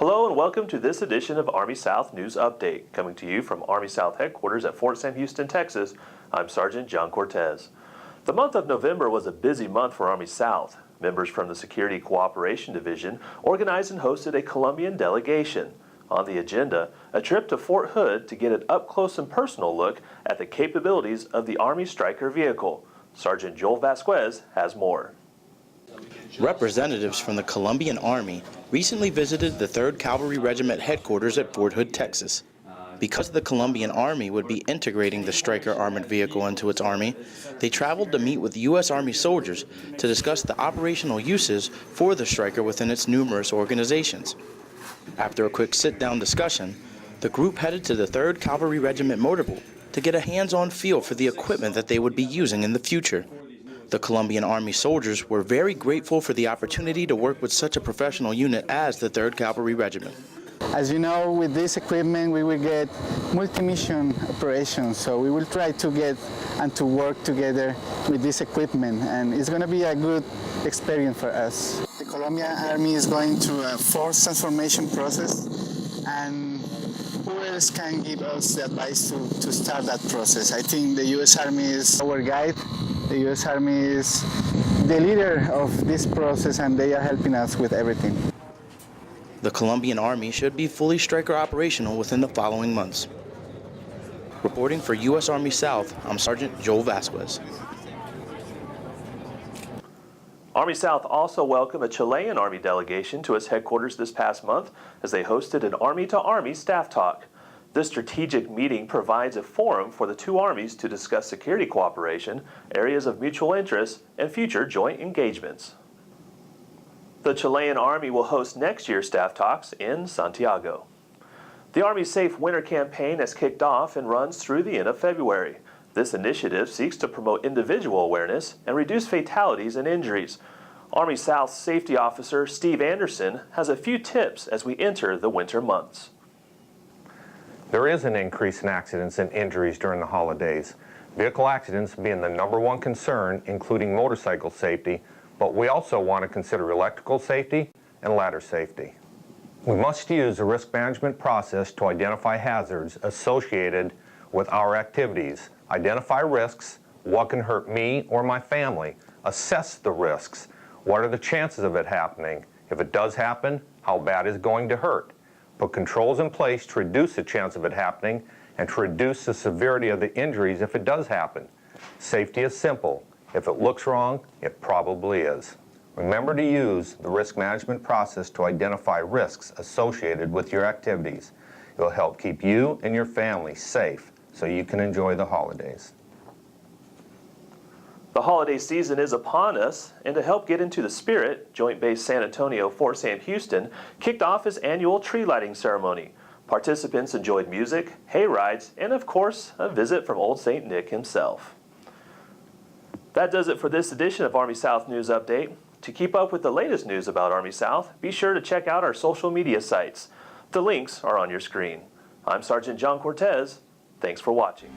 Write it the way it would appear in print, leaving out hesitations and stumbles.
Hello and welcome to this edition of Army South News Update. Coming to you from Army South Headquarters at Fort Sam Houston, Texas, I'm Sergeant John Cortez. The month of November was a busy month for Army South. Members from the Security Cooperation Division organized and hosted a Colombian delegation. On the agenda, a trip to Fort Hood to get an up-close and personal look at the capabilities of the Army Stryker vehicle. Sergeant Joel Vasquez has more. Representatives from the Colombian Army recently visited the 3rd Cavalry Regiment headquarters at Fort Hood, Texas. Because the Colombian Army would be integrating the Stryker armored vehicle into its Army, they traveled to meet with U.S. Army soldiers to discuss the operational uses for the Stryker within its numerous organizations. After a quick sit-down discussion, the group headed to the 3rd Cavalry Regiment motor pool to get a hands-on feel for the equipment that they would be using in the future. The Colombian Army soldiers were very grateful for the opportunity to work with such a professional unit as the 3rd Cavalry Regiment. As you know, with this equipment we will get multi-mission operations, so we will try to get and to work together with this equipment, and it's going to be a good experience for us. The Colombian Army is going through a force transformation process, and who else can give us the advice to start that process? I think the U.S. Army is our guide. The U.S. Army is the leader of this process, and they are helping us with everything. The Colombian Army should be fully Stryker operational within the following months. Reporting for U.S. Army South, I'm Sergeant Joel Vasquez. Army South also welcomed a Chilean Army delegation to its headquarters this past month as they hosted an Army-to-Army staff talk. This strategic meeting provides a forum for the two armies to discuss security cooperation, areas of mutual interest, and future joint engagements. The Chilean Army will host next year's staff talks in Santiago. The Army's Safe Winter campaign has kicked off and runs through the end of February. This initiative seeks to promote individual awareness and reduce fatalities and injuries. Army South Safety Officer Steve Anderson has a few tips as we enter the winter months. There is an increase in accidents and injuries during the holidays. Vehicle accidents being the #1 concern, including motorcycle safety, but we also want to consider electrical safety and ladder safety. We must use a risk management process to identify hazards associated with our activities, identify risks, what can hurt me or my family, assess the risks, what are the chances of it happening, if it does happen, how bad is it going to hurt, put controls in place to reduce the chance of it happening and to reduce the severity of the injuries if it does happen. Safety is simple. If it looks wrong, it probably is. Remember to use the risk management process to identify risks associated with your activities. It will help keep you and your family safe so you can enjoy the holidays. The holiday season is upon us, and to help get into the spirit, Joint Base San Antonio Fort Sam Houston kicked off its annual tree lighting ceremony. Participants enjoyed music, hay rides, and of course, a visit from Old St. Nick himself. That does it for this edition of Army South News Update. To keep up with the latest news about Army South, be sure to check out our social media sites. The links are on your screen. I'm Sergeant John Cortez. Thanks for watching.